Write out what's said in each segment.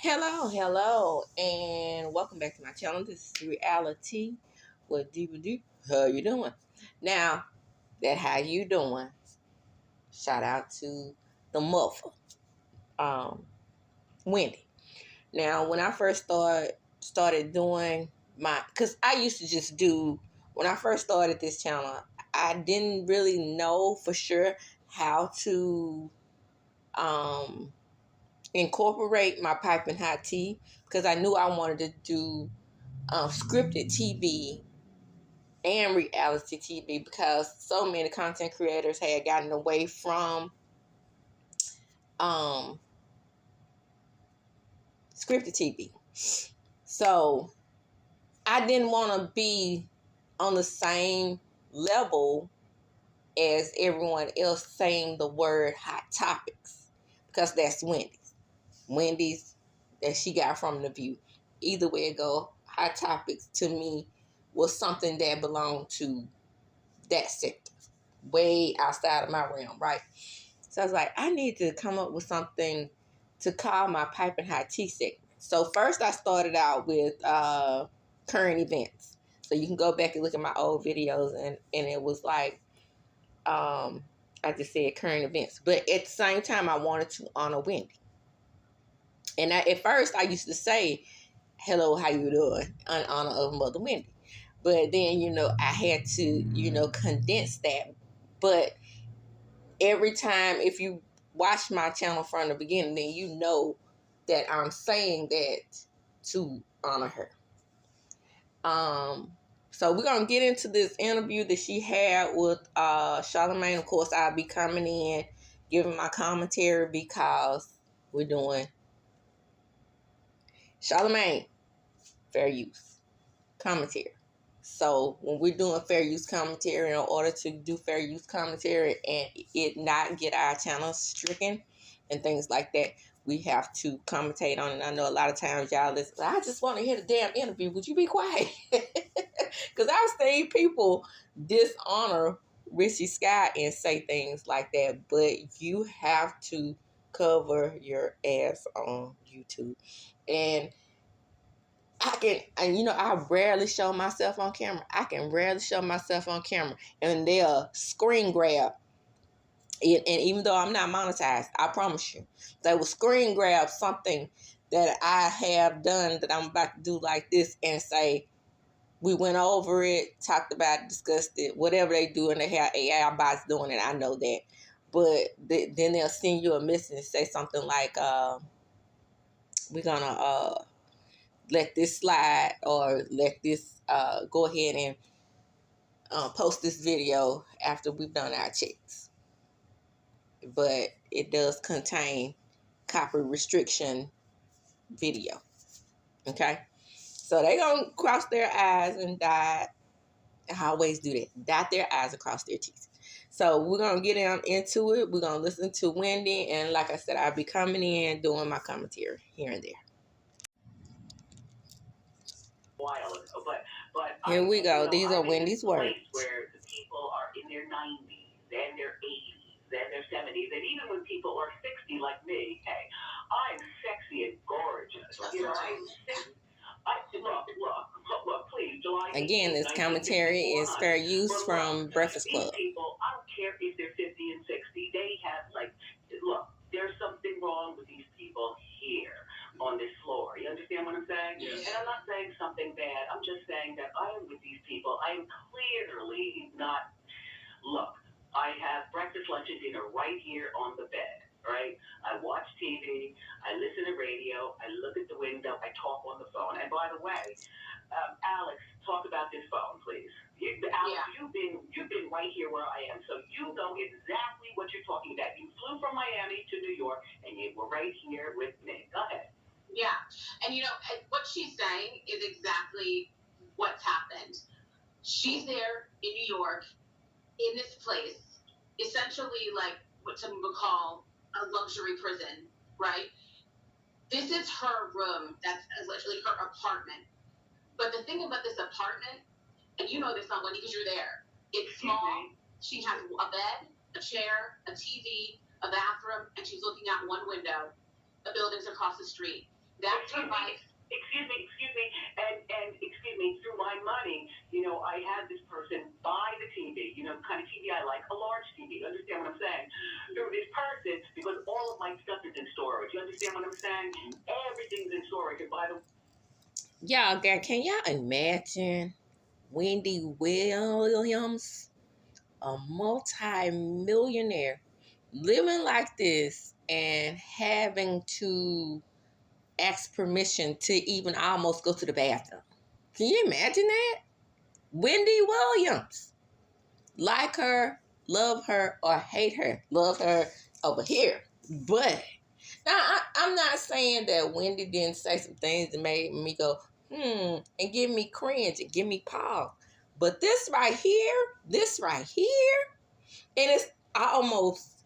Hello, and welcome back to my channel. This is Reality with DVD. How you doing? Now, that how you doing? Shout out to the mother, Wendy. Now, when I first started doing cause I used to just do when I first started this channel, I didn't really know for sure how to incorporate my piping hot tea because I knew I wanted to do scripted TV and reality TV because so many content creators had gotten away from um, scripted TV. So I didn't want to be on the same level as everyone else saying the word hot topics because that's Wendy's. Wendy's that she got from the View. Either way it go, hot topics to me was something that belonged to that sector, way outside of my realm, right? So I was like, I need to come up with something to call my piping hot tea segment. So first I started out with current events. So you can go back and look at my old videos and it was like, I just said current events. But at the same time, I wanted to honor Wendy. And at first I used to say, hello, how you doing? In honor of Mother Wendy. But then, I had to, condense that. But every time, if you watch my channel from the beginning, then you know that I'm saying that to honor her. So we're going to get into this interview that she had with Charlamagne. Of course, I'll be coming in, giving my commentary because we're doing Charlamagne fair use commentary. So when we're doing fair use commentary, in order to do fair use commentary and it not get our channel stricken and things like that, we have to commentate on it. I know a lot of times y'all listen, I just want to hear the damn interview. Would you be quiet? Because I've seen people dishonor Richie Scott and say things like that, but you have to cover your ass on YouTube. And I rarely show myself on camera. I can rarely show myself on camera. And they'll screen grab. And even though I'm not monetized, I promise you, they will screen grab something that I have done that I'm about to do like this and say, we went over it, talked about it, discussed it, whatever they do, and they have AI bots doing it. I know that. But then they'll send you a message and say something like, we're going to let this slide or let this go ahead and post this video after we've done our checks. But it does contain copy restriction video. Okay? So they gonna cross their eyes and dot. I always do that. Dot their I's and cross their T's. So we're gonna get into it. We're gonna listen to Wendy, and like I said, I'll be coming in doing my commentary here and there. But here we go. These are Wendy's words. Where the people are in their 90s and their 80s and their 70s, and even when people are 60 like me, hey, I'm sexy and gorgeous. I'm 60. Look, please, July 18th, again, this commentary is fair use from Breakfast Club. These people, I don't care if they're 50 and 60, they have, look, there's something wrong with these people here on this floor. You understand what I'm saying? Yes. And I'm not saying something bad. I'm just saying that I am with these people. I am clearly not, look, I have breakfast, lunch, and dinner right here on the bed, right? I watch TV, I listen to radio, I look at the window, I talk on the phone. And by the way, Alex, talk about this phone, please. Alex, yeah. You've been right here where I am, so you know exactly what you're talking about. You flew from Miami to New York, and you were right here with me. Go ahead. Yeah, and what she's saying is exactly what's happened. She's there in New York, in this place, essentially like what some would call a luxury prison, right? This is her room. That's literally her apartment. But the thing about this apartment, and you know this on Wendy because you're there, it's small. She has a bed, a chair, a TV, a bathroom, and she's looking out one window. The buildings across the street. That's her life. Excuse me, and excuse me, through my money, I had this person buy the TV, the kind of TV I like, a large TV. You understand what I'm saying? Through this person, because all of my stuff is in storage. You understand what I'm saying? Everything's in storage. And by the y'all, can y'all imagine Wendy Williams, a multi-millionaire, living like this and having to ask permission to even almost go to the bathroom? Can you imagine that? Wendy Williams. Like her, love her, or hate her. Love her over here. But now I'm not saying that Wendy didn't say some things that made me go, and give me cringe and give me pause. But this right here, and it's almost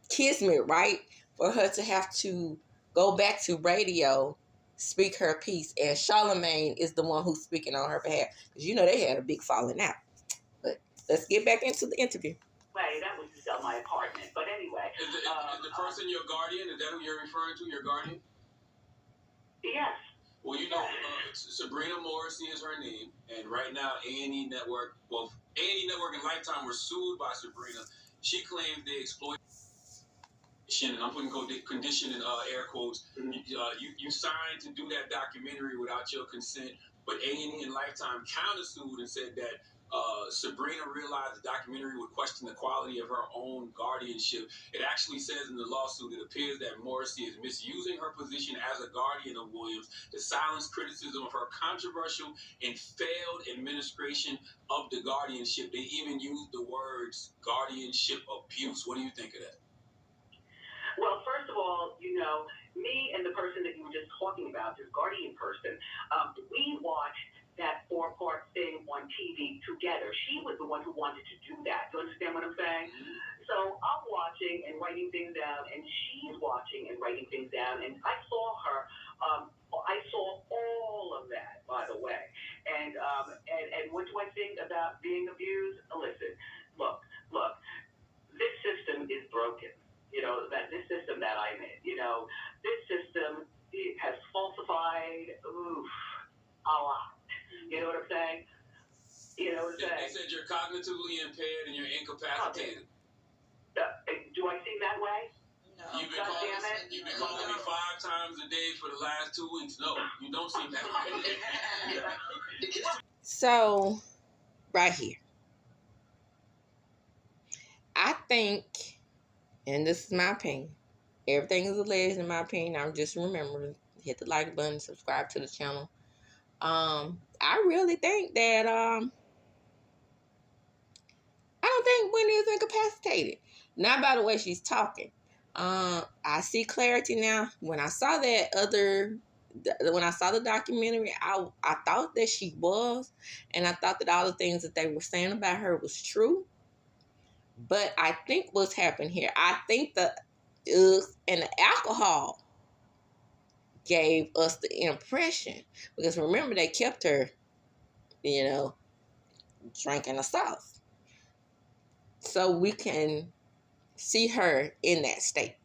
kismet, right? For her to have to go back to radio, speak her piece, and Charlemagne is the one who's speaking on her behalf. Because they had a big falling out. But let's get back into the interview. Way, that was to sell my apartment. But anyway. Is the person your guardian? Is that who you're referring to, your guardian? Yes. Well, Sabrina Morrissey is her name. And right now, A&E Network, A&E Network and Lifetime were sued by Sabrina. She claims they exploit. And I'm putting condition in air quotes. You signed to do that documentary without your consent, but A&E and Lifetime countersued and said that Sabrina realized the documentary would question the quality of her own guardianship. It actually says in the lawsuit, it appears that Morrissey is misusing her position as a guardian of Williams to silence criticism of her controversial and failed administration of the guardianship. They even used the words guardianship abuse. What do you think of that? Well, first of all, me and the person that you were just talking about, this guardian person, we watched that 4-part thing on TV together. She was the one who wanted to do that. Do you understand what I'm saying? So I'm watching and writing things down, and she's watching and writing things down, and I saw her. I saw all of that, by the way. And what do I think about being abused? Listen, look. This system is broken. That this system that I'm in, this system has falsified a lot. You know what I'm saying? They said you're cognitively impaired and you're incapacitated. Do I seem that way? No. You've been calling me 5 times a day for the last 2 weeks. No, you don't seem that way. So, right here. I think, and this is my opinion, everything is alleged in my opinion. I'm just remembering, hit the like button, subscribe to the channel. I really think that I don't think Wendy is incapacitated. Not by the way she's talking. I see clarity now. When I saw the documentary, I thought that she was, and I thought that all the things that they were saying about her was true. But I think what's happened here, I think the and the alcohol gave us the impression, because remember they kept her, drinking the sauce, so we can see her in that state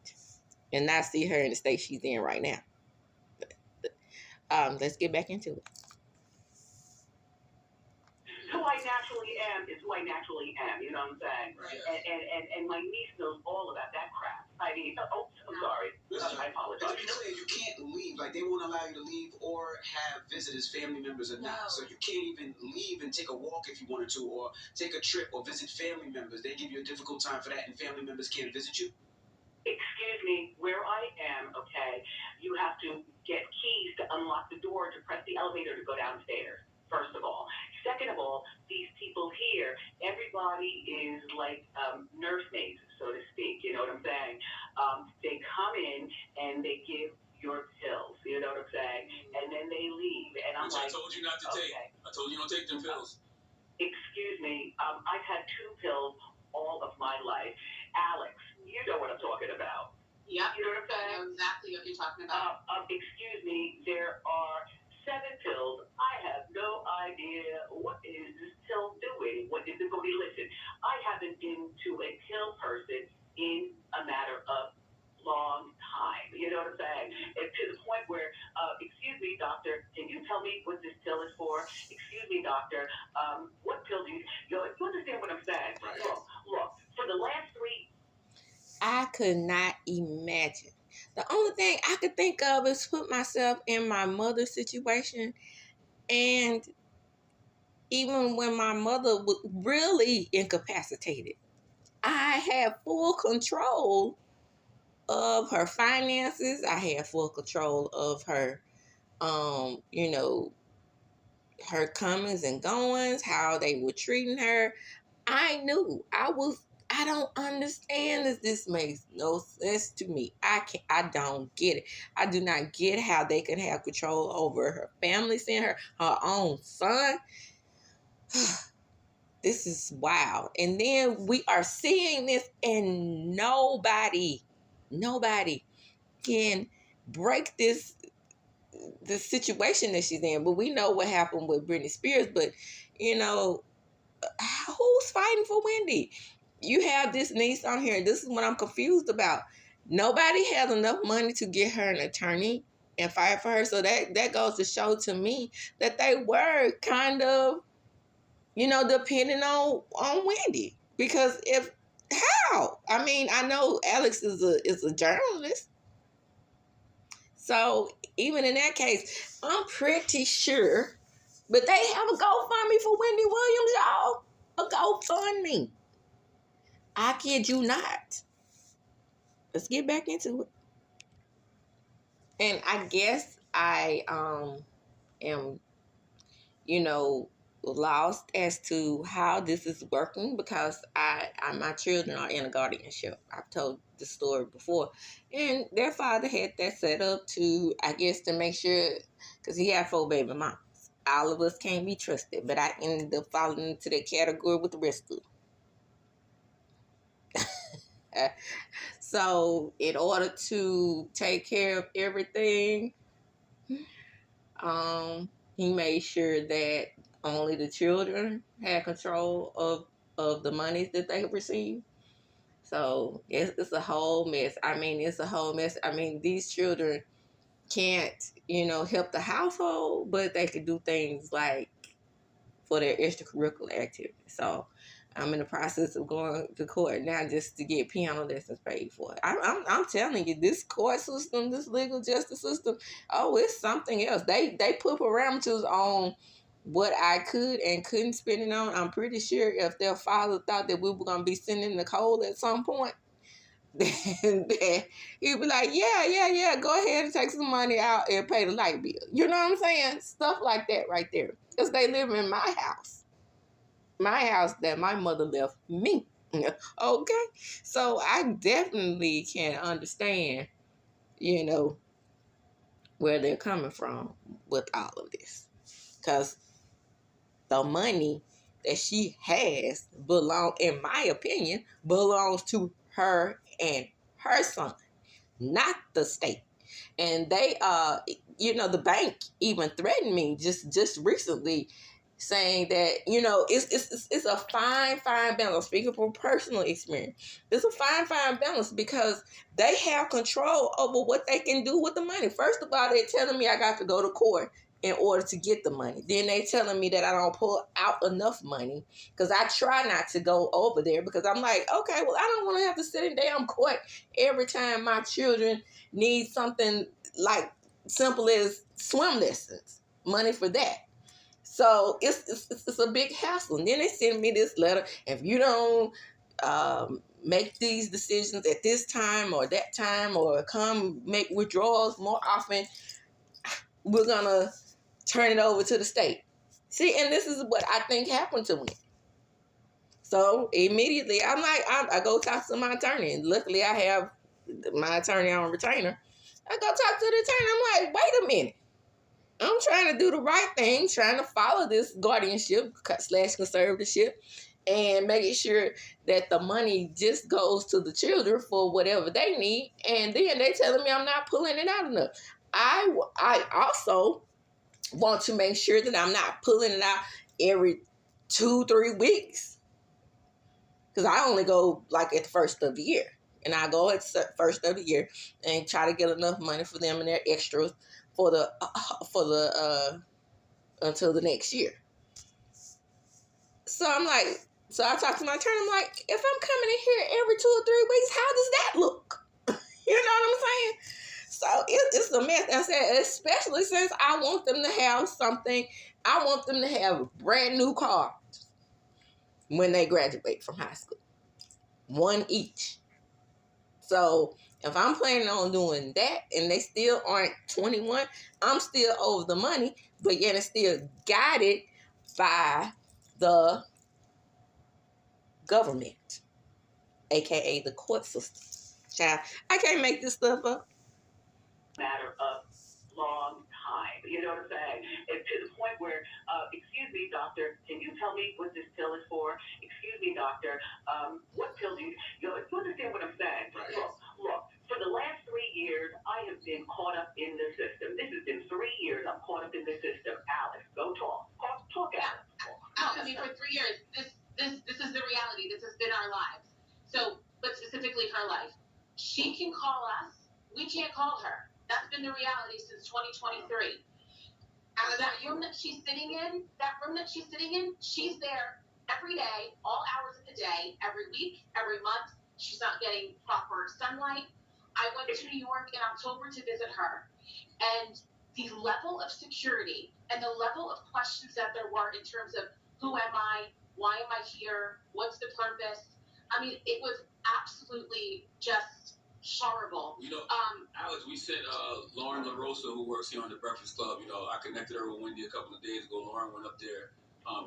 and not see her in the state she's in right now. Let's get back into it. Who I naturally am is who I naturally am. You know what I'm saying? Right. And my niece knows all about that crap. I mean, I'm sorry. I apologize. But to be clear, you can't leave. Like, they won't allow you to leave or have visitors, family members or not. So you can't even leave and take a walk if you wanted to, or take a trip or visit family members. They give you a difficult time for that, and family members can't visit you. Excuse me, where I am, okay, you have to get keys to unlock the door to press the elevator to go downstairs, first of all. Second of all, these people here, everybody is like nursemaids, so to speak, you know what I'm saying? They come in and they give your pills, you know what I'm saying? And then they leave, and I'm like, I told you not to take. I told you don't take them pills. Excuse me, I've had 2 pills all of my life. Alex, you know what I'm talking about. Yep. You know what I'm saying? I know exactly what you're talking about. Excuse me, there are 7 pills. I have no idea what is this pill doing. What is it going to be? Listen, I haven't been to a pill person in a matter of long time. You know what I'm saying? And to the point I could not imagine. The only thing I could think of is put myself in my mother's situation. And even when my mother was really incapacitated, I had full control of her finances. I had full control of her, you know, her comings and goings, how they were treating her. I knew I don't understand this. This makes no sense to me. I don't get it. I do not get how they can have control over her family, seeing her own son. This is wild. And then we are seeing this, and nobody can break the situation that she's in. But we know what happened with Britney Spears. But you know, who's fighting for Wendy? You have this niece on here. This is what I'm confused about. Nobody has enough money to get her an attorney and fight for her. So that goes to show to me that they were kind of, depending on Wendy. Because if how? I mean, I know Alex is a journalist. So even in that case, I'm pretty sure. But they have a GoFundMe for Wendy Williams, y'all. A GoFundMe. I kid you not. Let's get back into it. And I guess I am, lost as to how this is working because I my children are in a guardianship. I've told the story before. And their father had that set up to, I guess, to make sure, because he had 4 baby moms. All of us can't be trusted, but I ended up falling into that category with the rest of them. So in order to take care of everything, he made sure that only the children had control of the monies that they received. So it's a whole mess. I mean, it's a whole mess. I mean, these children can't, help the household, but they could do things like for their extracurricular activities. So I'm in the process of going to court now just to get piano lessons paid for. I'm telling you, this court system, this legal justice system, it's something else. They put parameters on what I could and couldn't spend it on. I'm pretty sure if their father thought that we were going to be sending Nicole at some point, then he'd be like, yeah, go ahead and take some money out and pay the light bill. You know what I'm saying? Stuff like that right there. Because they live in my house. My house that my mother left me. Okay? So I definitely can understand, where they're coming from with all of this. Because the money that she has in my opinion, belongs to her and her son, not the state. And they, the bank even threatened me just recently, saying that, it's a fine balance. Speaking from personal experience, it's a fine balance because they have control over what they can do with the money. First of all, they're telling me I got to go to court in order to get the money. Then they telling me that I don't pull out enough money because I try not to go over there because I'm like, okay, well, I don't want to have to sit in damn court every time my children need something like simple as swim lessons, money for that. So it's a big hassle. And then they send me this letter. If you don't make these decisions at this time or that time, or come make withdrawals more often, we're going to turn it over to the state. See, and this is what I think happened to me. So immediately, I'm like, I go talk to my attorney. And luckily, I have my attorney on retainer. I go talk to the attorney. I'm like, wait a minute. I'm trying to do the right thing, trying to follow this guardianship / conservatorship, and making sure that the money just goes to the children for whatever they need. And then they telling me I'm not pulling it out enough. I also want to make sure that I'm not pulling it out every 2-3 weeks. Because I only go like at the first of the year. And I go at the first of the year and try to get enough money for them and their extras for the until the next year. So I'm like, so I talked to my attorney. I'm like, if I'm coming in here every 2 or 3 weeks, how does that just a mess. And I said, especially since I want them to have something, I want them to have a brand new car when they graduate from high school. One each. So if I'm planning on doing that and they still aren't 21, I'm still over the money, but yet it's still guided by the government, aka the court system. Child, I can't make this stuff up. Matter of long time. You know what I'm saying? And to the point where, excuse me, doctor, can you tell me what this pill is for? Excuse me, doctor, what pill do you understand what I'm saying? Right. Look, for the last 3 years, I have been caught up in the system. This has been 3 years I'm caught up in the system. Alice, go talk. Talk, Alice. I mean, for 3 years, this is the reality. This has been our lives. So, but specifically her life. She can call us. We can't call her. That's been the reality since 2023. Out of that room that she's sitting in, she's there every day, all hours of the day, every week, every month. She's not getting proper sunlight. I went to New York in October to visit her, and the level of security and the level of questions that there were in terms of who am I, why am I here, what's the purpose? I mean, it was absolutely just horrible. You know, Alex, we sent Lauren LaRosa, who works here on the Breakfast Club. You know, I connected her with Wendy a couple of days ago. Lauren went up there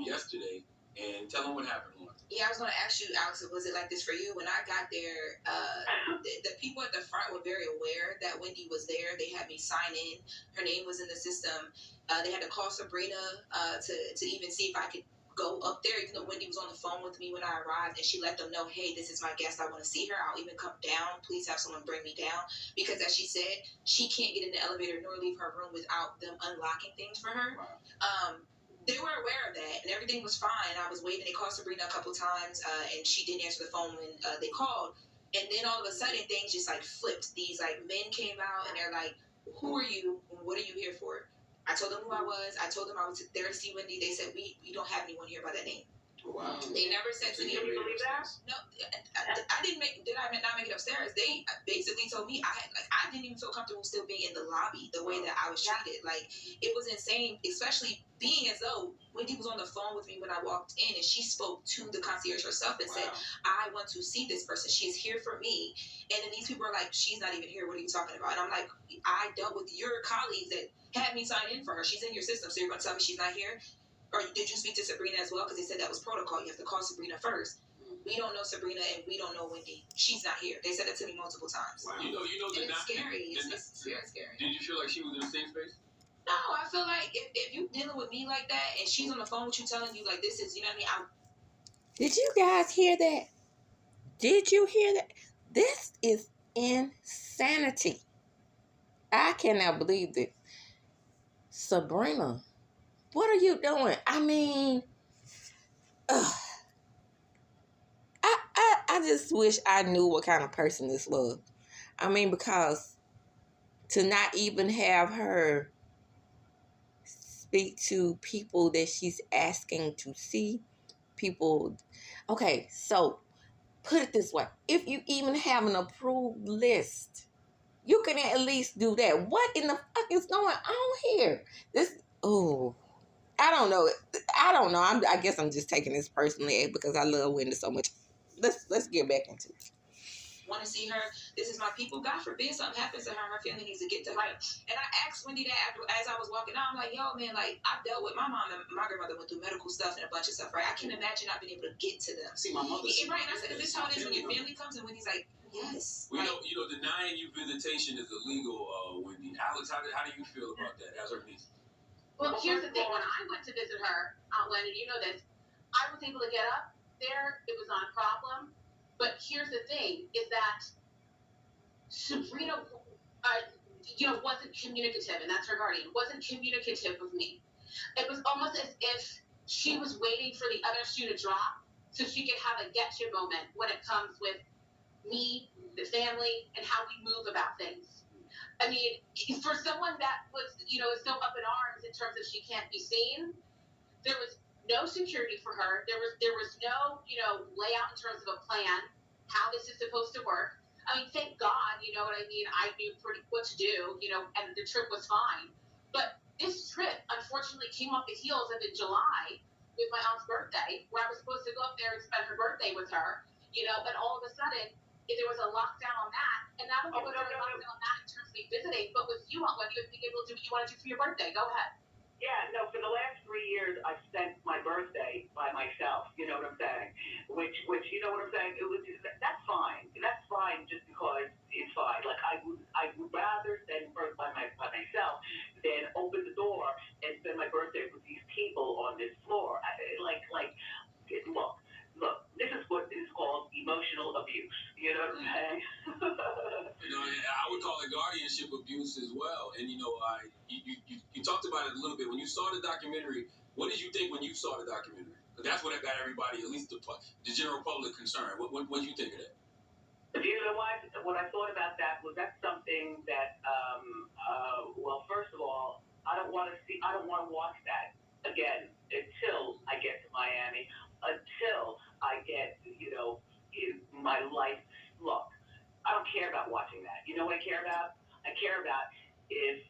yesterday, and tell them what happened, Lauren. Yeah, I was going to ask you, Alex, was it like this for you? When I got there, the people at the front were very aware that Wendy was there. They had me sign in. Her name was in the system. They had to call Sabrina to even see if I could go up there, even though Wendy was on the phone with me when I arrived, and she let them know, hey, this is my guest, I want to see her, I'll even come down, please have someone bring me down, because as she said, she can't get in the elevator nor leave her room without them unlocking things for her. Wow. They were aware of that, and everything was fine. I was waiting. They called Sabrina a couple times, and she didn't answer the phone when they called, and then all of a sudden, things just like flipped. These like men came out, and they're like, who are you, and what are you here for? I told them who I was. I told them I was there to see Wendy. They said, we don't have anyone here by that name. Wow. They never said to me. Can you believe that? No, I didn't make. Did I not make it upstairs? They basically told me I didn't even feel comfortable still being in the lobby the way that I was treated. Like, it was insane, especially being as though Wendy was on the phone with me when I walked in, and she spoke to the concierge herself and said, I want to see this person. She's here for me. And then these people are like, she's not even here. What are you talking about? And I'm like, I dealt with your colleagues that had me sign in for her. She's in your system, so you're going to tell me she's not here? Or did you speak to Sabrina as well? Because they said that was protocol. You have to call Sabrina first. We don't know Sabrina, and we don't know Wendy. She's not here. They said it to me multiple times. Wow. You know, and it's scary. It's very scary. Did you feel like she was in the same space? No, I feel like if you dealing with me like that, and she's on the phone with you telling you, like, this is, you know what I mean? Did you guys hear that? Did you hear that? This is insanity. I cannot believe this. Sabrina, what are you doing? I mean, I just wish I knew what kind of person this was. I mean, because to not even have her speak to people that she's asking to see, people. Okay, so put it this way. If you even have an approved list, you can at least do that. What in the fuck is going on here? I don't know. I guess I'm just taking this personally because I love Wendy so much. Let's get back into it. Want to see her. This is my people. God forbid something happens to her. Her family needs to get to her. And I asked Wendy that as I was walking out. I'm like, yo, man, like, I've dealt with my mom and my grandmother went through medical stuff and a bunch of stuff, right? I can imagine not being able to get to them. See, my mother. Right. And I said, is this how it is when your family comes? And Wendy's like, yes. Well, you know, denying you visitation is illegal, Wendy. Alex, how do you feel about that as her niece? Well, here's the thing. When I went to visit her, Wendy, you know this, I was able to get up there. It was not a problem. But here's the thing, is that Sabrina, wasn't communicative, and that's her guardian, wasn't communicative with me. It was almost as if she was waiting for the other shoe to drop so she could have a get-you moment when it comes with me, the family, and how we move about things. I mean, for someone that was, is so up in arms in terms of she can't be seen, there was no security for her. There was no, layout in terms of a plan, how this is supposed to work. I mean, thank God, know what I mean? I knew what to do, and the trip was fine. But this trip, unfortunately, came off the heels of in July with my aunt's birthday, where I was supposed to go up there and spend her birthday with her, and all of a sudden, there was a lockdown on that. And not only was there a lockdown on that in terms of me visiting, but with you, Aunt Wendy, being able to do what you want to do for your birthday. Go ahead. Yeah, no, for the last 3 years, I've spent my birthday by myself, you know what I'm saying? Which, you know what I'm saying? That's fine. That's fine just because it's fine. Like, I would rather spend birth by myself than open the door and spend my birthday with these people on this floor. Look, this is what is called emotional abuse, you know what I'm saying? I would call it guardianship abuse as well. And you talked about it a little bit when you saw the documentary. What did you think when you saw the documentary? Because that's what got everybody, at least the general public, concerned. What did you think of that? You know what I thought about that was that's something that, well, first of all, I don't want to watch that again until I get to Miami, until I get, in my life. Look, I don't care about watching that. You know what I care about? I care about if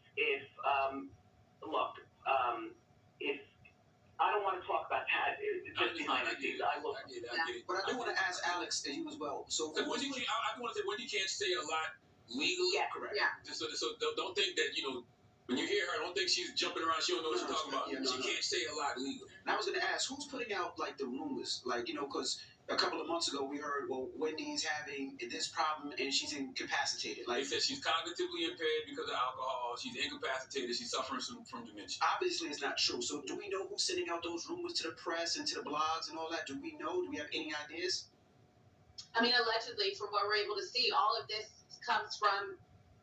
I don't want to talk about that. It's just behind the scenes. I get it. But I do want to ask Alex and you as well. So I do want to say Wendy can't say a lot legally. Yeah. Correct. Yeah. So don't think that when you hear her, don't think she's jumping around. She don't know what she's talking about. She can't say a lot legally. And I was going to ask, who's putting out like the rumors? Like, because a couple of months ago we heard, well, Wendy's having this problem and she's incapacitated. They Like, said she's cognitively impaired because of alcohol. She's incapacitated. She's suffering from dementia. obviously it's not true. So do we know who's sending out those rumors to the press and to the blogs and all that? Do we know? Do we have any ideas? I mean, allegedly, from what we're able to see, all of this comes from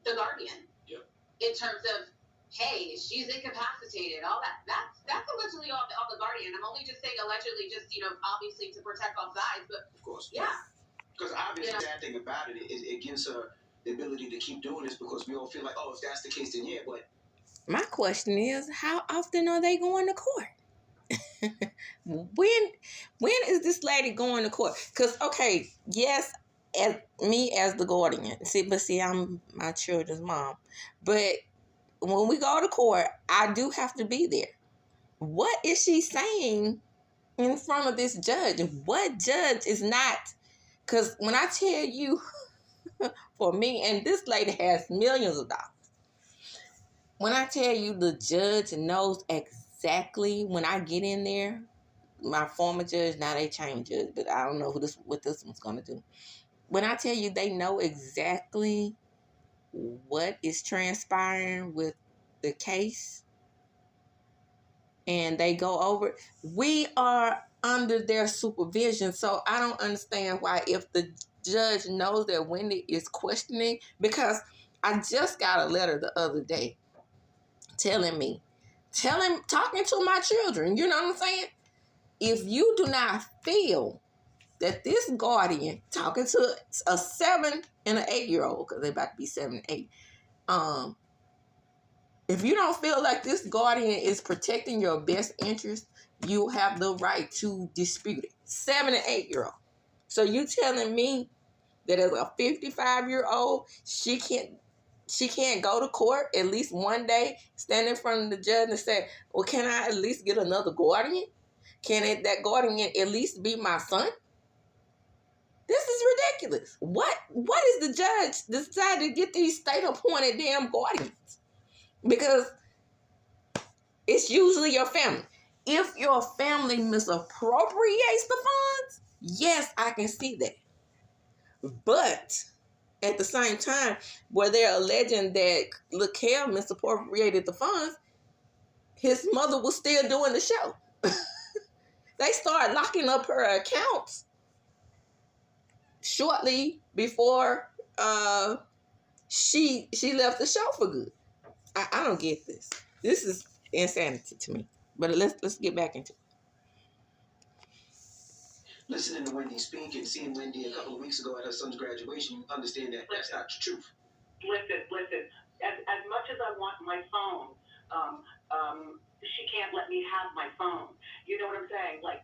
The Guardian. Yep. In terms of, hey, she's incapacitated, all that. That's allegedly on the Guardian. I'm only just saying allegedly, just obviously to protect both sides, but Of course. yeah. Because obviously the sad thing about it is it gives her the ability to keep doing this because we all feel like, oh, if that's the case, then yeah. But My question is, how often are they going to court? When is this lady going to court? Because, okay, yes, as the guardian. See, I'm my children's mom. But when we go to court, I do have to be there. What is she saying in front of this judge? What judge is not? Because when I tell you, for me, and this lady has millions of dollars. When I tell you the judge knows exactly when I get in there, my former judge, now they changed judge, but I don't know what this one's going to do. When I tell you they know exactly what is transpiring with the case and they go over it, we are under their supervision. So I don't understand why, if the judge knows that Wendy is questioning, because I just got a letter the other day talking to my children, you know what I'm saying? If you do not feel that this guardian talking to a 7 and an 8-year-old, because they're about to be 7 and 8, if you don't feel like this guardian is protecting your best interest, you have the right to dispute it. 7 and 8-year-old. So you telling me that as a 55-year-old, she can't go to court at least one day, stand in front of the judge and say, well, can I at least get another guardian? Can that guardian at least be my son? This is ridiculous. What is the judge decide to get these state-appointed damn guardians? Because it's usually your family. If your family misappropriates the funds, yes, I can see that. But at the same time, where they're alleging that LaKel misappropriated the funds, his mother was still doing the show. They started locking up her accounts shortly before she left the show for good. I don't get this. This is insanity to me. But let's get back into it. listening to Wendy speak and seeing Wendy a couple of weeks ago at her son's graduation, you understand that that's not the truth. Listen. As much as I want my phone, she can't let me have my phone. You know what I'm saying? Like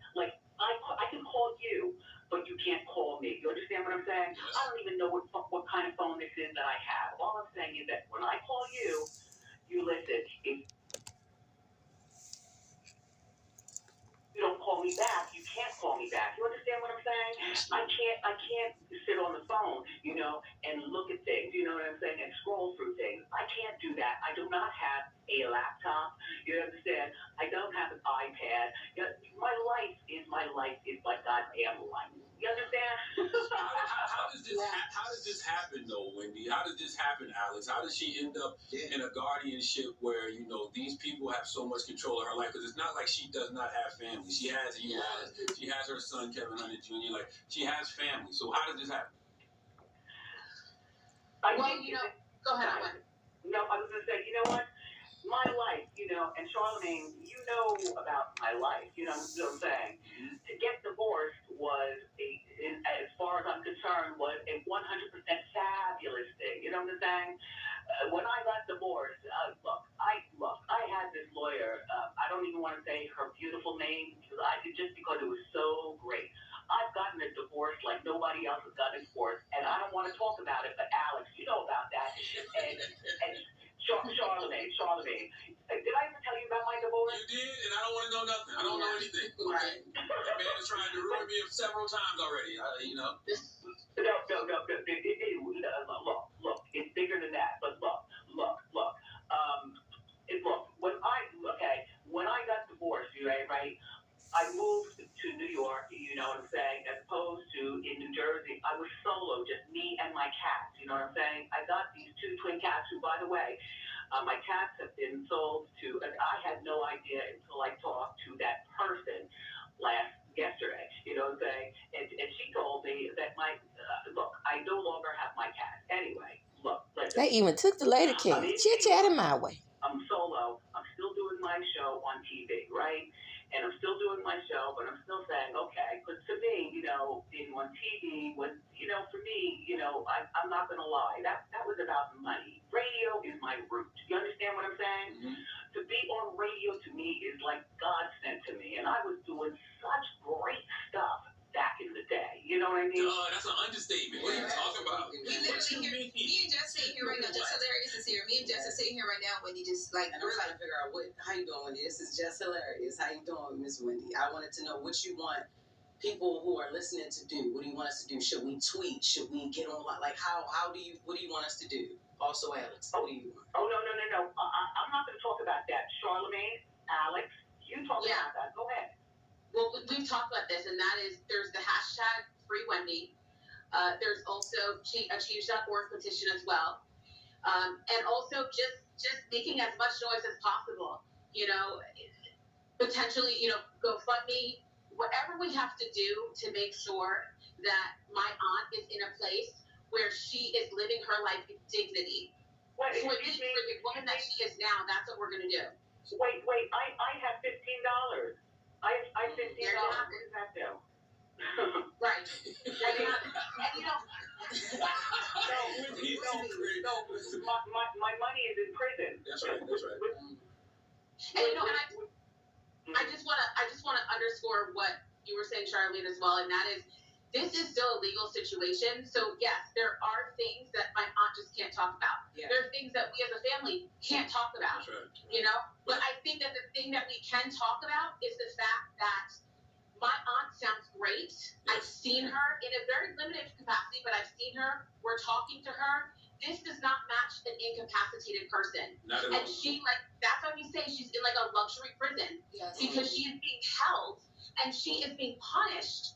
I can call you, but you can't call me. You understand what I'm saying? Yes. I don't even know what kind of phone this is that I have. things, you know what I'm saying, and scroll through things. I can't do that. I do not have a laptop. You understand? I don't have an iPad. You know, my life is my goddamn life. You understand? How does this happen though, Wendy? How does this happen, Alex? How does she end up in a guardianship where these people have so much control of her life? Because it's not like she does not have family. She has you guys. She has her son Kevin Hunter Jr. Like she has family. So how does this happen? Go ahead. No, I was going to say, you know what? My life, and Charlemagne, you know about my life, you know what I'm saying? To get divorced was, as far as I'm concerned, was a 100% fabulous thing. You know what I'm saying? When I got divorced, I had this lawyer. I don't even want to say her beautiful name just because it was so great. I've gotten a divorce like nobody else has gotten a divorce, and I don't want to talk about it, but Alex, you know about that. And Charlemagne. Did I ever tell you about my divorce? You did, and I don't want to know nothing. I don't know anything. Right. That man has tried to ruin me several times already. No. Look, it's bigger than that. But look. When I got divorced, right? I moved to New York, you know what I'm saying, as opposed to in New Jersey. I was solo, just me and my cats, you know what I'm saying? I got these 2 twin cats who, by the way, my cats have been sold to, and I had no idea until I talked to that person yesterday, you know what I'm saying? And she told me that look, I no longer have my cats. Anyway, look, listen. They even took the lady cat. Chit-chatted my way. I'm solo. I'm still doing my show on TV, right? And I'm still doing my show, but I'm still saying, okay, but to me, being on TV was, for me, I'm not going to lie. That was about money. Radio is my root. You understand what I'm saying? Mm-hmm. To be on radio to me is like God sent to me. And I was doing such great stuff back in the day. You know what I mean? That's an understatement. What are you talking about? Me and Jess sitting here right now. Just Hilarious is here. Me and Jess are sitting here right now. Wendy just like and we're trying to figure out how you doing, Wendy. This is Jess Hilarious. How you doing, Miss Wendy? I wanted to know what you want people who are listening to do. What do you want us to do? Should we tweet? Should we get online? Like what do you want us to do? Also, Alex, what do you want? Oh, no. I'm not going to talk about that. Charlemagne, Alex, you talk about that. Go ahead. Well, we've talked about this, and that is there's the hashtag Free Wendy. There's also a change.org petition as well. And also just making as much noise as possible. Potentially, GoFundMe, whatever we have to do to make sure that my aunt is in a place where she is living her life in dignity. For the woman that she is now, that's what we're going to do. Wait, I have $15. I have $15. What does that do? Right. My money is in prison. That's right. And I just want to underscore what you were saying, Charlene, as well, and that is, this is still a legal situation. So yes, there are things that my aunt just can't talk about. Yeah. There are things that we as a family can't talk about. That's right. But I think that the thing that we can talk about is the fact that my aunt sounds great. Yes. I've seen her in a very limited capacity, but I've seen her. We're talking to her. This does not match an incapacitated person. Not at all. And that's why we say she's in like a luxury prison. Yes. Because she is being held and she is being punished.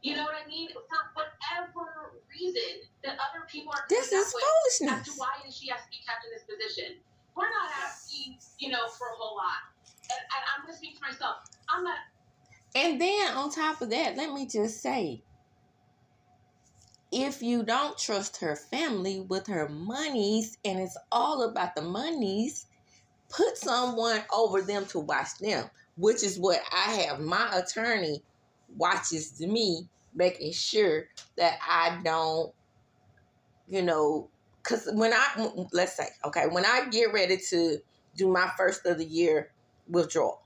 You know what I mean? For whatever reason that other people are this is foolishness. As to why she has to be kept in this position. We're not asking, for a whole lot. And I'm going to speak for myself. I'm not. And then on top of that, let me just say, if you don't trust her family with her monies, and it's all about the monies, put someone over them to watch them, which is what I have. My attorney watches me, making sure that I don't, because when I get ready to do my first of the year withdrawal,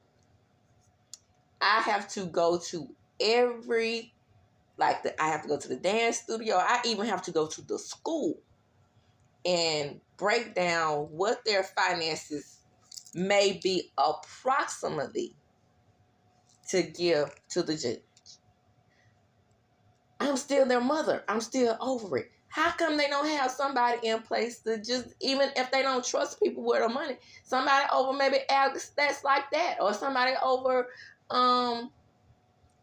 I have to go to I have to go to the dance studio. I even have to go to the school and break down what their finances may be approximately to give to the judge. I'm still their mother. I'm still over it. How come they don't have somebody in place to just, even if they don't trust people with their money, somebody over maybe Alex that's like that, or somebody over Kev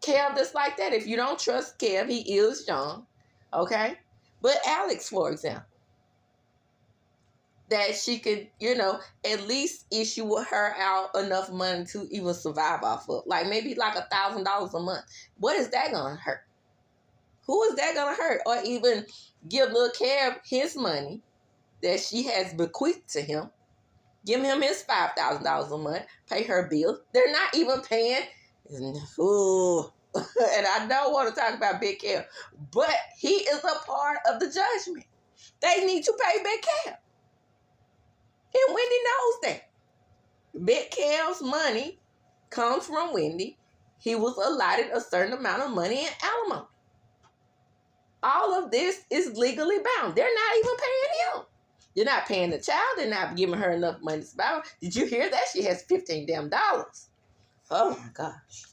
that's like that. If you don't trust Kev, he is young, okay? But Alex, for example, that she could, at least issue her out enough money to even survive off of. Like maybe like $1,000 a month. What is that gonna hurt? Who is that gonna hurt? Or even give little Kev his money that she has bequeathed to him. Give him his $5,000 a month. Pay her bill. They're not even paying. Ooh. And I don't want to talk about Big Kev, but he is a part of the judgment. They need to pay Big Kev. And Wendy knows that. Big Kev's money comes from Wendy. He was allotted a certain amount of money in alimony. All of this is legally bound. They're not even paying him. They're not paying the child. They're not giving her enough money to survive. Did you hear that? She has $15 damn. Oh my gosh.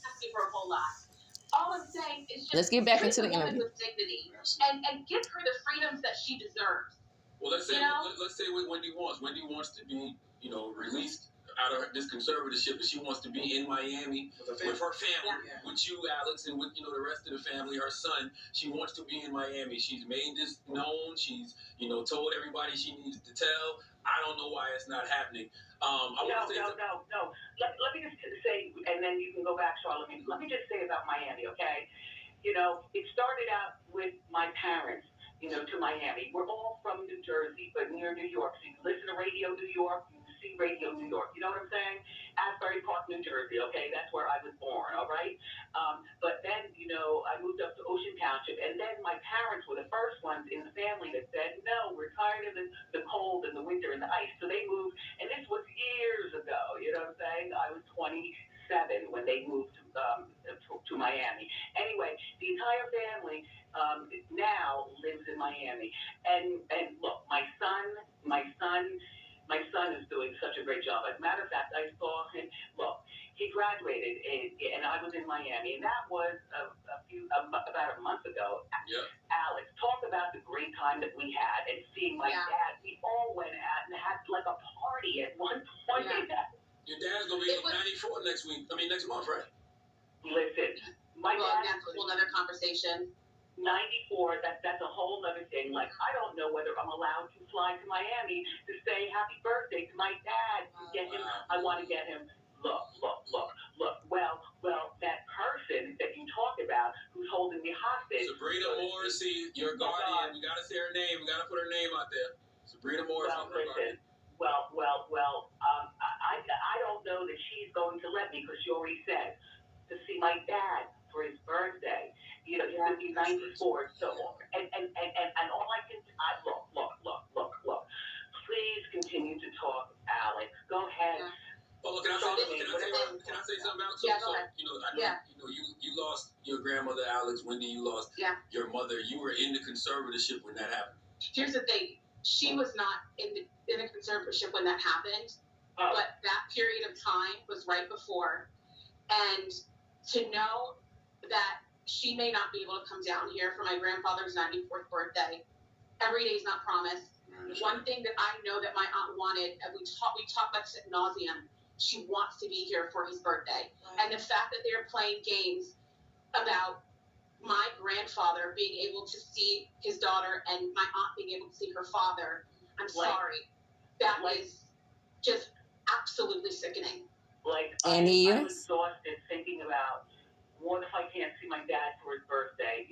Asking for a whole lot. All I'm saying is just let's get back into the interview with dignity and give her the freedoms that she deserves. Well, let's say what Wendy wants. Wendy wants to be, released out of this conservatorship, and she wants to be in Miami with her family, with you, Alex, and with the rest of the family, her son. She wants to be in Miami. She's made this known. She's told everybody she needs to tell. I don't know why it's not happening. No. Let me just say, and then you can go back, Charlotte. Let me just say about Miami, okay? It started out with my parents, to Miami. We're all from New Jersey, but near New York. So you can listen to Radio New York, you can see Radio New York. You know what I'm saying? Asbury Park, New Jersey, okay? That's where I was born, all right? But then, I moved up to Ocean Township, and then my parents were the first ones in the family that said, no, we're tired of the cold and the winter and the ice. So they moved, and this was years ago, you know what I'm saying? I was 27 when they moved to Miami. Anyway, the entire family now lives in Miami. And look, my son is doing such a great job. As a matter of fact, I saw him. Look, he graduated, and I was in Miami, and that was about a month ago. Yeah. Alex, talk about the great time that we had, and seeing my dad. We all went out and had like a party at one point. Yeah. Your dad's gonna be 94 next month, right? Listen, that's a whole other conversation. 94, that's a whole other thing. Like, I don't know whether I'm allowed to fly to Miami to say happy birthday to my dad. To get him, I want to get him. Look. Well, that person that you talk about who's holding me hostage. Sabrina Morrissey, your guardian. We gotta say her name. We gotta put her name out there. Sabrina Morrissey. Well, listen. I don't know that she's going to let me, because she already said to see my dad for his birthday. He's going to be 94. So, and all I can, look. Please continue to talk, Alex. Go ahead. Oh, can I say something else? Yeah, go ahead. You lost your grandmother, Alex. Wendy, you lost your mother. You were in the conservatorship when that happened. Here's the thing. She was not in the conservatorship when that happened, but that period of time was right before. And to know that she may not be able to come down here for my grandfather's 94th birthday, every day is not promised. One thing that I know that my aunt wanted, and we talk about this ad nauseum, she wants to be here for his birthday. And the fact that they're playing games about my grandfather being able to see his daughter and my aunt being able to see her father, I'm sorry. That is just absolutely sickening. And he I'm exhausted thinking about, what if I can't see my dad for his birthday?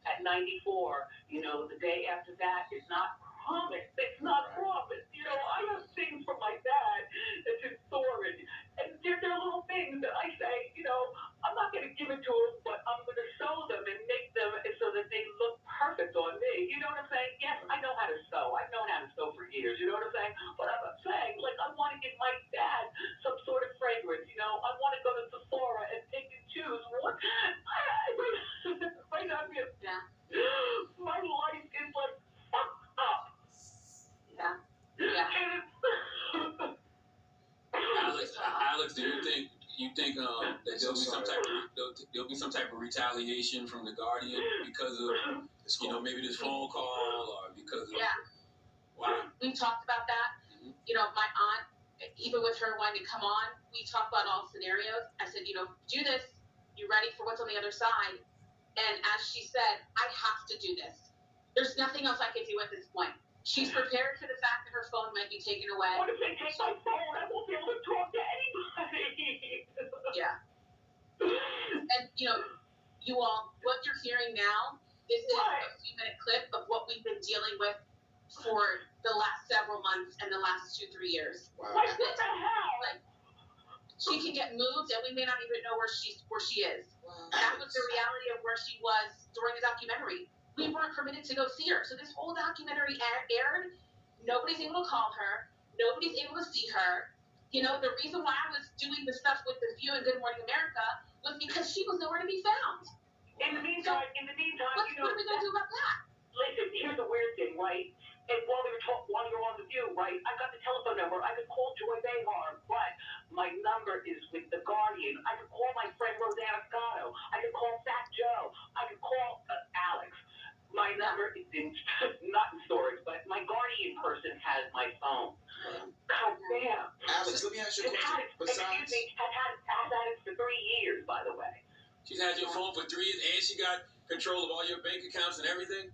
At 94, the day after that is not promised. It's not promised. I have things from my dad that's in storage. And there are little things that I say, I'm not going to give it to him, but I'm going to sew them and make them so that they look perfect on me. You know what I'm saying? Yes, I know how to sew. I've known how to sew for years. You know what I'm saying? But I'm saying, I want to give my dad some sort of fragrance. I want to go to Sephora and pick and choose. What? Might not be my life is fucked up. Yeah. Alex, do you think that there'll be some type of retaliation from the Guardian because of You know, maybe this phone call or because of... Yeah. Wow. We talked about that. Mhm. You know, my aunt, even with her wanting to come on, we talked about all scenarios. I said, you know, do this. You ready for what's on the other side? And as she said, I have to do this. There's nothing else I can do at this point. She's prepared for the fact that her phone might be taken away. What if they take my phone? I won't be able to talk to anybody. Yeah. And, you know, you all, what you're hearing now, this is a few-minute clip of what we've been dealing with for the last several months and the last 2-3 years. Wow. Like, what the hell? Like, she can get moved, and we may not even know where she is. Wow. That was the reality of where she was during the documentary. We weren't permitted to go see her. So this whole documentary aired. Nobody's able to call her. Nobody's able to see her. You know, the reason why I was doing the stuff with The View and Good Morning America was because she was nowhere to be found. In the meantime, what are we going to do about that? Listen, here's the weird thing, right? And while you're on The View, right, I got the telephone number. I could call Joy Behar, but my number is with The Guardian. I could call my friend Rosanna Scotto. I could call Fat Joe. I could call Alex. My number is not in storage, but my Guardian person has my phone. God damn. Alex, let me ask you a question. Excuse me, has had it for 3 years, by the way. She's had your phone for 3 years, and she got control of all your bank accounts and everything?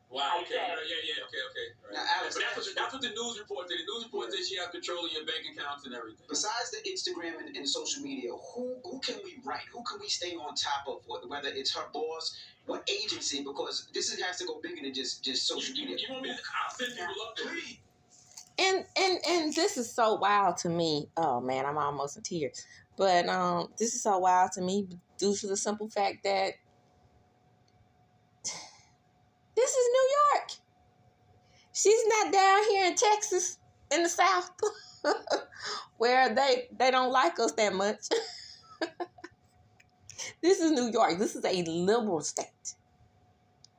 Wow, okay. Yeah, okay. Right. Now, Alex, but that's what the news report did. The news report said she has control of your bank accounts and everything. Besides the Instagram and social media, who can we write? Who can we stay on top of? Whether it's her boss, what agency? Because this has to go bigger than just social media. You want me to? I'll send people up there. And this is so wild to me. Oh man, I'm almost in tears. But this is so wild to me due to the simple fact that this is New York. She's not down here in Texas, in the South, where they don't like us that much. This is New York. This is a liberal state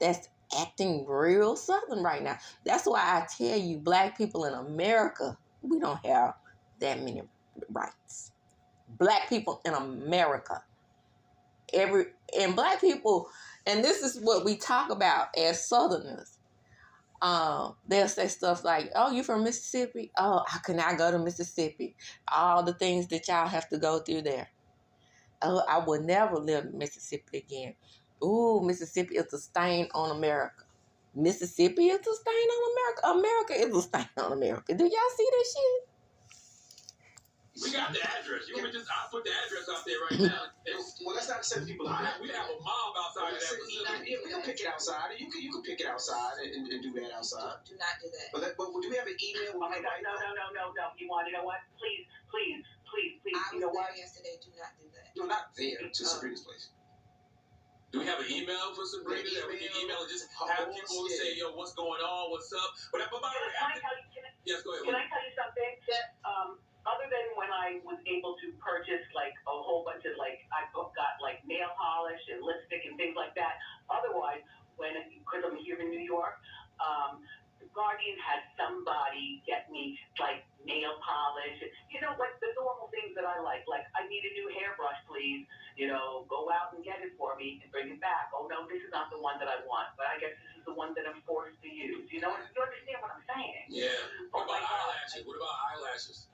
that's acting real Southern right now. That's why I tell you, black people in America, we don't have that many rights. Black people in America. And black people, and this is what we talk about as Southerners. They'll say stuff like, oh, you from Mississippi? Oh, how can I go to Mississippi? All the things that y'all have to go through there. Oh, I would never live in Mississippi again. Ooh, Mississippi is a stain on America. Mississippi is a stain on America. America is a stain on America. Do y'all see that shit? We got the address. You want me I'll put the address out there right now. Well, let's not send people out. We have a mob outside of that facility. We can pick it outside. You can pick it outside and do that outside. Do not do that. But do we have an email? Oh my God, no. You want to know what? Please. I You know was what? there yesterday. Do not do that. No, not there. To Sabrina's place. Do we have an email for Sabrina that we can email and just have people say, yo, what's going on? What's up? But by the way, yes, go ahead. Can I tell you something? That other than when I was able to purchase like a whole bunch of I got like nail polish and lipstick and things like that. Otherwise, because I'm here in New York, the Guardian had somebody get me like nail polish. You know, like the normal things that I like. Like I need a new hairbrush, please. You know, go out and get it for me and bring it back. Oh no, this is not the one that I want, but I guess this is the one that I'm forced to use. You know, you understand what I'm saying? Yeah. Oh What about my God. eyelashes? What about eyelashes?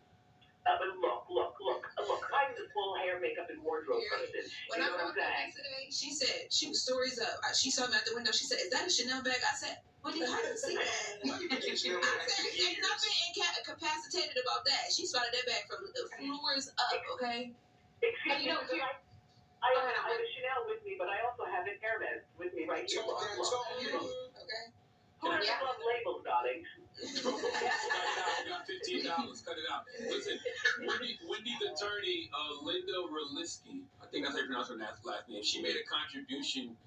But look. I'm the full hair, makeup, and wardrobe person. When You I know what I'm walked in saying? yesterday, she said, she was stories up. She saw me out the window. She said, is that a Chanel bag? I said, what do you see that? I said, ain't nothing incapacitated about that. She spotted that bag from the floors up, okay? Excuse me, You know, I have a Chanel with me, but I also have an Hermes with me right here. Look. Okay. Who doesn't love labels, darling? Cut it out. We got $15. Cut it out. Listen, Wendy's attorney, Linda Relisky, I think that's how you pronounce her last name. She made a contribution.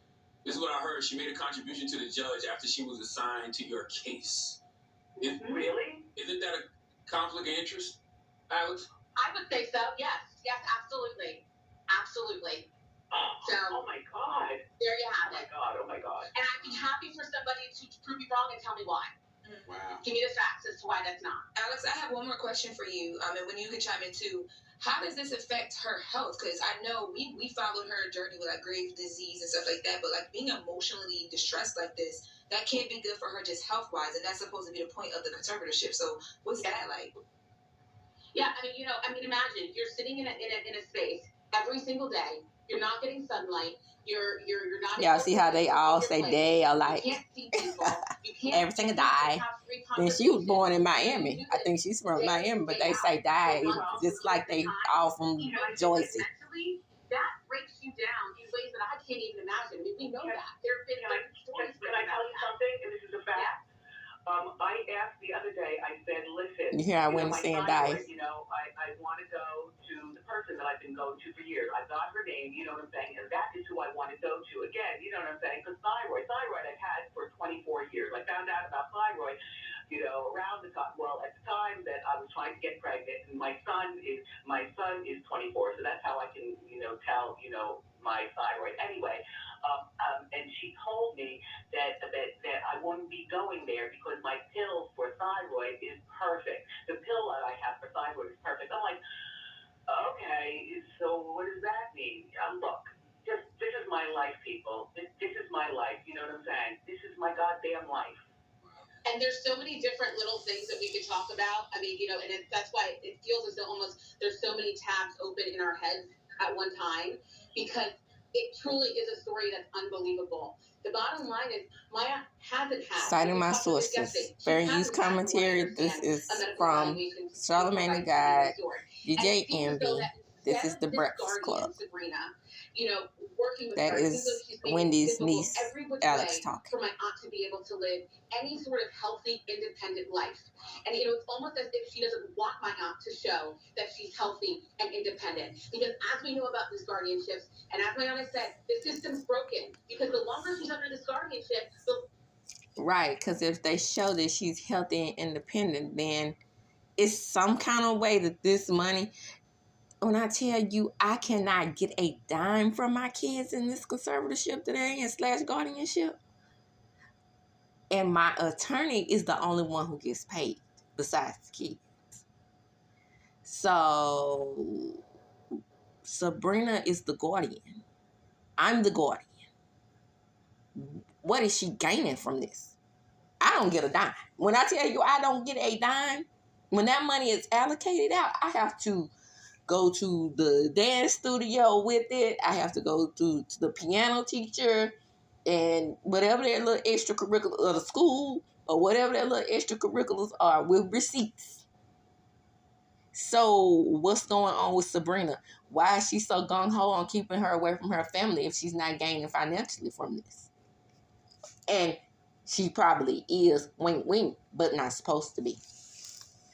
This is what I heard. She made a contribution to the judge after she was assigned to your case. Really? Isn't that a conflict of interest, Alex? I would say so. Yes, absolutely. Oh my God. There you have it. Oh my God. And I'd be happy for somebody to prove me wrong and tell me why. Wow. Give me the facts as to why that's not. Alex, I have one more question for you. And when you can chime in too. How does this affect her health? Because I know we followed her journey with like Graves' disease and stuff like that, but like being emotionally distressed like this, that can't be good for her just health wise, and that's supposed to be the point of the conservatorship. So what's that like? Yeah, imagine you're sitting in a space every single day. You're not getting sunlight. You're not. Y'all see how they all say they are like you can't see people. You can't. every single day. Then she was born in Miami. I think she's from Miami, but they say die just like they all from Joyce. Mentally, that breaks you down in ways that I can't even imagine. We know that. There have been stories. Can I tell you something? And this is a fact. I asked the other day, I said, listen, you hear I went saying die. I want to go to the person that I've been going to for years. I got her name, you know what I'm saying? And that is who I want to go to. Again, you know what I'm saying? Because thyroid I've had for 24 years. I found out about thyroid, around the time, at the time that I was trying to get pregnant, and my son is 24, so that's how I can, tell, my thyroid. Anyway, and she told me that I wouldn't be going there because my pill for thyroid is perfect. The pill that I have for thyroid is perfect. I'm like, okay, so what does that mean? Look, this is my life, people. This is my life. You know what I'm saying? This is my goddamn life. And there's so many different little things that we could talk about. And that's why it feels as though almost there's so many tabs open in our heads at one time, because it truly is a story that's unbelievable. The bottom line is Maya hasn't had. Citing my sources. Fair use commentary. This is from Charlamagne the God, DJ Envy. This is the Breakfast Club. That is Wendy's niece, Alex, talking. For my aunt to be able to live any sort of healthy, independent life. And, it's almost as if she doesn't want my aunt to show that she's healthy and independent. Because as we know about these guardianships, and as my aunt has said, the system's broken. Because the longer she's under this guardianship, Right, because if they show that she's healthy and independent, then it's some kind of way that this money... When I tell you I cannot get a dime from my kids in this conservatorship today and / guardianship, and my attorney is the only one who gets paid besides the kids. So Sabrina is the guardian. I'm the guardian. What is she gaining from this? I don't get a dime. When I tell you I don't get a dime, when that money is allocated out, I have to go to the dance studio with it. I have to go to the piano teacher and whatever their little extracurricular, or the school, or whatever their little extracurriculars are, with receipts. So what's going on with Sabrina? Why is she so gung-ho on keeping her away from her family if she's not gaining financially from this? And she probably is, wink, wink, but not supposed to be.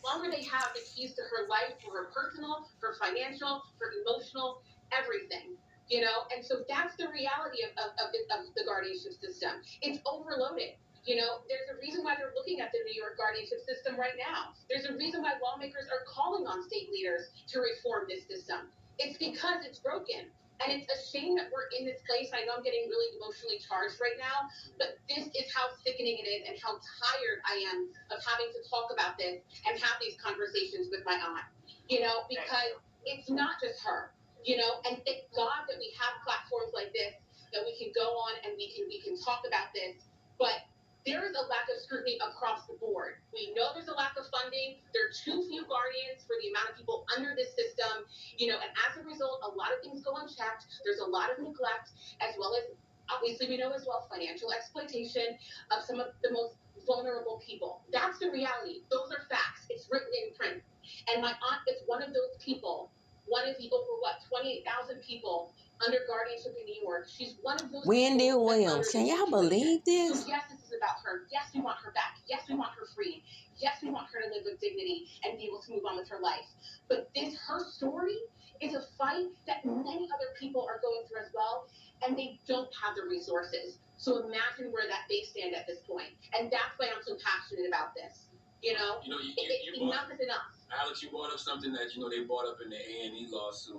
Longer they have the keys to her life, for her personal, her financial, her emotional, everything, and so that's the reality of the guardianship system. It's overloaded. There's a reason why they're looking at the New York guardianship system right now. There's a reason why lawmakers are calling on state leaders to reform this system. It's because it's broken. And it's a shame that we're in this place. I know I'm getting really emotionally charged right now, but this is how sickening it is and how tired I am of having to talk about this and have these conversations with my aunt, because it's not just her, and thank God that we have platforms like this that we can go on and we can talk about this, but there is a lack of scrutiny across the board. We know there's a lack of funding. There are too few guardians for the amount of people under this system, and as a result, a lot of things go unchecked. There's a lot of neglect, as well as, obviously, we know as well, financial exploitation of some of the most vulnerable people. That's the reality. Those are facts. It's written in print. And my aunt is one of those people, one of the over, 28,000 people under guardianship in New York. She's one of those Wendy people Williams. Can y'all believe this? So yes, this is about her. Yes, we want her back. Yes, we want her free. Yes, we want her to live with dignity and be able to move on with her life. But her story is a fight that many other people are going through as well, and they don't have the resources. So imagine where that they stand at this point. And that's why I'm so passionate about this. Enough is enough. Alex, you brought up something that they brought up in the A&E lawsuit.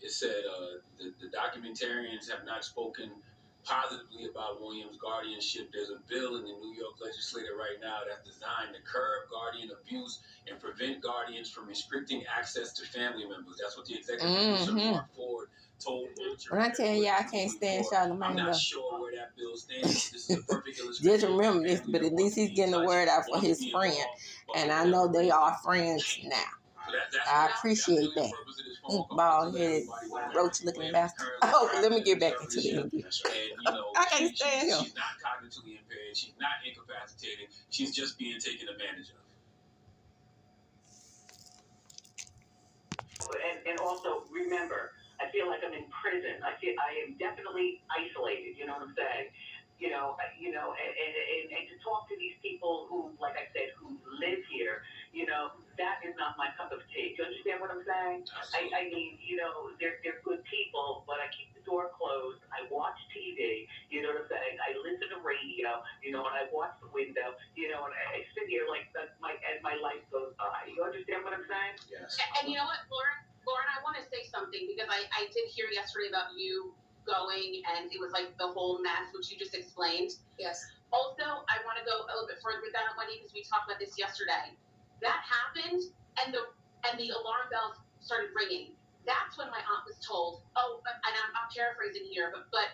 It said the documentarians have not spoken positively about Williams' guardianship. There's a bill in the New York legislature right now that's designed to curb guardian abuse and prevent guardians from restricting access to family members. That's what the executive producer Mark Ford told When I tell you I can't stand Charlamagne, I'm not sure where that bill stands. This is a perfect illustration. Just remember this, but at least he's getting the word out for his friend. And I know they are friends now. I appreciate that. Bald headed, roach looking bastard. Oh, let me get back into the interview. I can't stand him. She's not cognitively impaired. She's not incapacitated. She's just being taken advantage of. And also remember, I feel like I'm in prison. I am definitely isolated. You know what I'm saying? And to talk to these people who, like I said, who live here, that is not my cup of tea. Do you understand what I'm saying? I mean, they're good people, but I keep the door closed. I watch TV. You know what I'm saying? I listen to radio. And I watch the window. And I sit here like as my life goes by. You understand what I'm saying? Yes. And you know what, Lauren, I want to say something because I did hear yesterday about you going and it was like the whole mess, which you just explained. Yes. Also, I want to go a little bit further with that, Wendy, because we talked about this yesterday. That happened, and the alarm bells started ringing. That's when my aunt was told, oh, and I'm paraphrasing here, but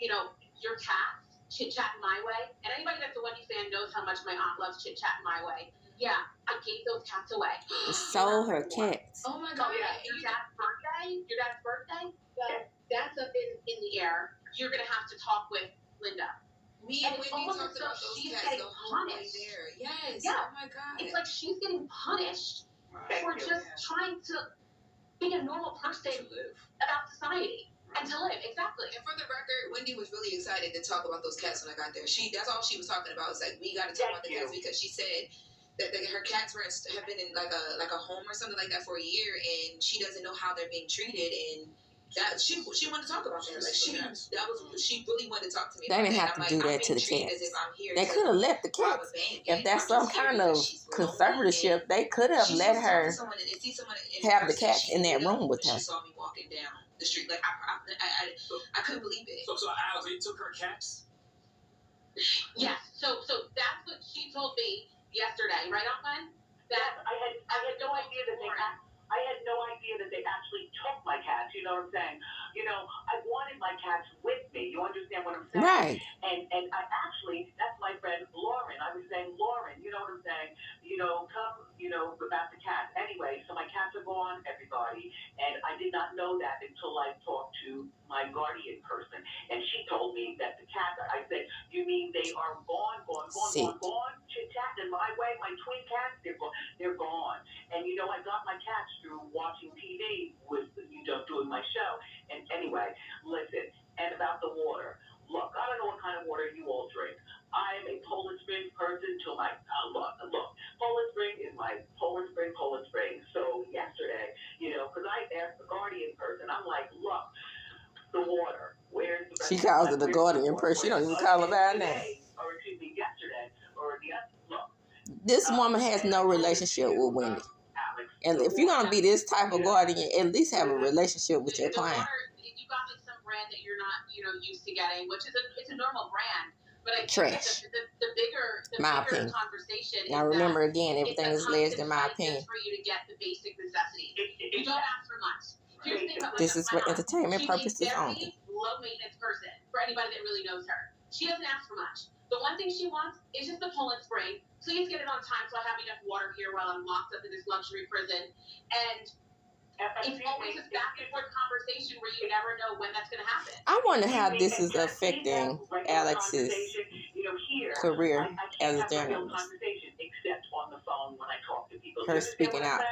your cats chit-chat my way. And anybody that's a Wendy fan knows how much my aunt loves chit-chat my way. Yeah, I gave those cats away. Sold her cats. Oh my God. Oh, yeah. Your dad's birthday? Well, that's up in the air. You're going to have to talk with Linda. Me and Wendy talked about those cats the whole way there. Yes. Yeah. Oh my God. It's like she's getting punished for just trying to be a normal person about society and to live. Exactly. And for the record, Wendy was really excited to talk about those cats when I got there. That's all she was talking about. It's like, we got to talk about the cats because she said that her cats have been in like a home or something like that for a year, and she doesn't know how they're being treated, and that she wanted to talk about that. Like she really wanted to talk to me. They didn't have to do that to the cats. They could have let the cats. If that's some kind of conservatorship, they could have let her have the cats in that room with her. She saw me walking down the street. Like I couldn't believe it. So Alex, they took her cats? Yes. So that's what she told me yesterday, right, Aunt Glenn? That I had no idea that they actually took my cats. You know what I'm saying? I wanted my cats with me. You understand what I'm saying? Right. And I actually, that's my friend Lauren. I was saying, Lauren, you know what I'm saying? Come, about the cats. Anyway, so my cats are gone, everybody. And I did not know that until I talked to my guardian person. And she told me that the cats, I said, you mean they are gone? Chit-chatting my way, my twin cats, they're gone. And I got my cats through watching TV with doing my show. And anyway, listen, and about the water. Look, I don't know what kind of water you all drink. I am a Poland Spring person till my look. Poland Spring is my Poland Spring. So yesterday, because I asked the guardian person, I'm like, look, the water. Where's the? She calls it the guardian person. She don't even call her by name. Or excuse me, yesterday or the other. Look. This woman has no relationship with Wendy. And if you're gonna be this type of guardian, at least have a relationship with your client. You got like some brand that you're not, used to getting, which is it's a normal brand. But I Trash. think the bigger conversation. Now remember again, everything is less than my opinion. For you to get the basic necessities, you don't ask for much. Here's the thing about this is for entertainment purposes only. She's a very low maintenance person for anybody that really knows her. She doesn't ask for much. The one thing she wants is just the Poland Spring. Please get it on time so I have enough water here while I'm locked up in this luxury prison. And it's always a back and forth conversation where you never know when that's going to happen. I wonder how this is affecting Alex's career as a journalist. Except on the phone when I talk to people. Her speaking out.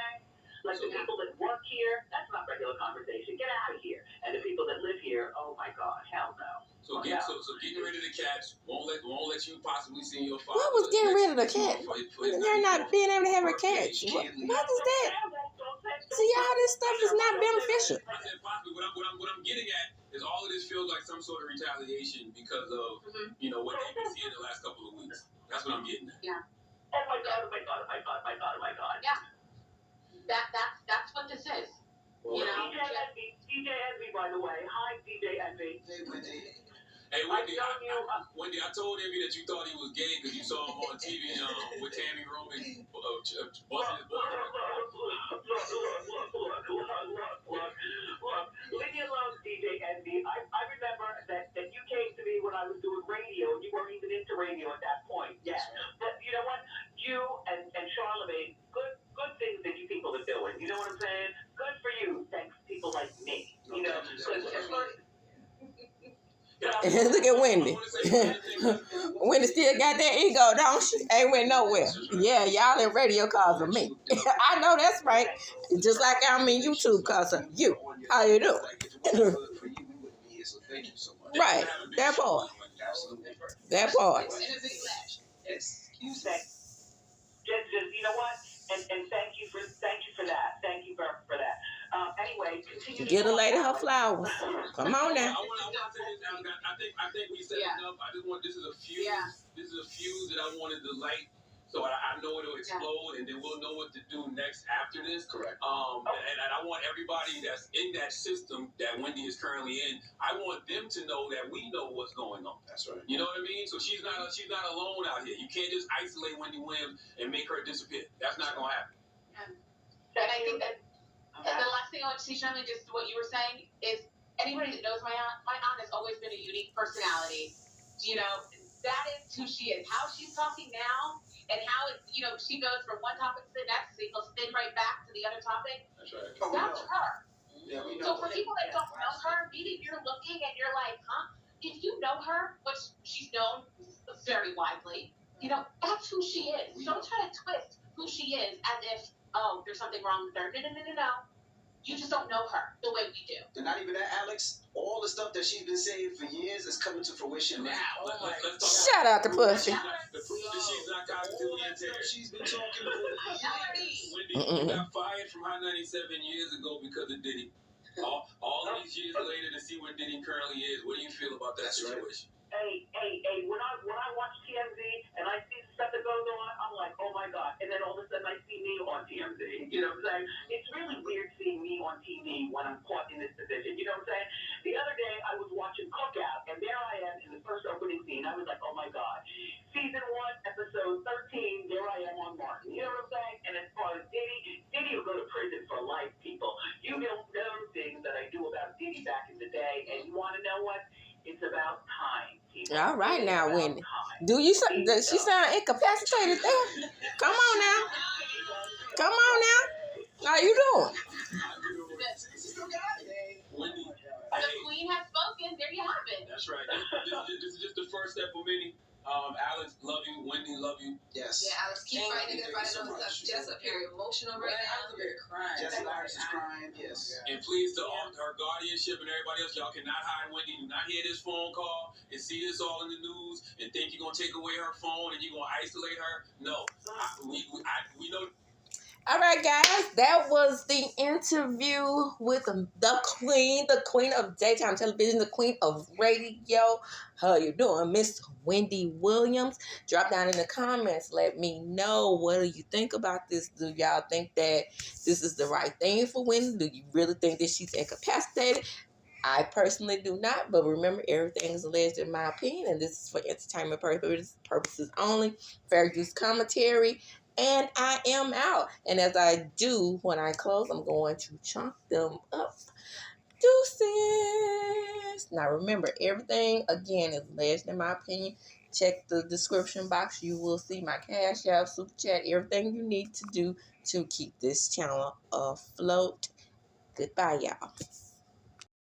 Like the people that work here, that's not regular conversation. Get out of here. And the people that live here, oh my God, hell no. So getting rid of the cats won't let you possibly see your father. What was getting rid of the cat? They're not being able to have her cats. What is that? See, all this stuff is not beneficial. I said possibly. What I'm getting at is all of this feels like some sort of retaliation because of what they've been seeing the last couple of weeks. That's what I'm getting at. Yeah. Oh my God, oh my God, oh my God, oh my God, oh my God. Yeah. That's what this is. DJ Envy, by the way. Hi, DJ Envy. Hey, Wendy, I told Ivy that you thought he was gay because you saw him on TV with Tammy Roman busting his butt. Look. Leave me alone, DJ Envy. I remember that you came to me when I was doing radio, and you weren't even into radio at that point. Yes. But you know what? You and Charlamagne, good things that you people are doing. You know what I'm saying? Good for you. Thanks to people like me. You know, Look at Wendy. Wendy still got that ego, don't she? Ain't went nowhere. Yeah, y'all in radio cause of me. I know that's right. Just like I'm in YouTube cause of you. How you doing? Right. That part. That part. Excuse me. Just you know what? And thank you for that. Thank you for that. Anyway, continue. Get a lady her flowers. Come on now. I think we set it up. I just want this is a fuse. Yeah. This is a fuse that I wanted to light. So I know it'll explode, and then we'll know what to do next after this. Correct. And I want everybody that's in that system that Wendy is currently in. I want them to know that we know what's going on. That's right. You know what I mean? So she's not alone out here. You can't just isolate Wendy Williams and make her disappear. That's not gonna happen. And I think that the last thing I want to say, Charlamagne, just what you were saying is anybody that knows my aunt has always been a unique personality. You know, that is who she is. How she's talking now. And how she goes from one topic to the next, so she'll spin right back to the other topic. That's right. That's her. Yeah, we know. So for people that don't know her, maybe you're looking and you're like, huh? If you know her, which she's known very widely, that's who she is. Don't try to twist who she is as if, there's something wrong with her. No. You just don't know her the way we do. And not even that, Alex. All the stuff that she's been saying for years is coming to fruition now. Let's talk Shout out to Pussy. The proof that she's not cognitively impaired. She's been talking for years. Wendy, you got fired from Hot 97 years ago because of Diddy. All of these years later to see where Diddy currently is. What do you feel about that situation? Hey, when I watch TMZ and I see the stuff that goes on, I'm like, oh my God. And then all of a sudden I see me on TMZ. You know what I'm saying? It's really weird seeing me on TV when I'm caught in this position. You know what I'm saying? The other day I was watching Cookout, and there I am in the first opening scene. I was like, oh my God. Season 1, episode 13, there I am on Martin. You know what I'm saying? And as far as Diddy will go to prison for life, people. You don't know things that I do about Diddy back in the day, and you want to know what? It's about time. People. All right now, Wendy. Does she sound incapacitated there? Come on now. Come on now. How you doing? The queen has spoken. There you have it. That's right. This is just the first step for many. Alex, love you. Wendy, love you. Yes. Yeah, Alex, keep fighting and fighting on stuff. Jess up here emotional right now. I was over here crying. Jess is crying. Yes. And please, to her guardianship and everybody else, y'all cannot hide Wendy. Do not hear this phone call and see this all in the news and think you're gonna take away her phone and you're gonna isolate her. No, we know. All right, guys, that was the interview with the queen of daytime television, the queen of radio. How you doing, Miss Wendy Williams? Drop down in the comments. Let me know, what do you think about this? Do y'all think that this is the right thing for Wendy? Do you really think that she's incapacitated? I personally do not, but remember, everything is alleged in my opinion, and this is for entertainment purposes only. Fair use commentary. And I am out. And as I do, when I close, I'm going to chunk them up. Deuces. Now remember, everything, again, is alleged in my opinion. Check the description box. You will see my Cash App, Super Chat, everything you need to do to keep this channel afloat. Goodbye, y'all.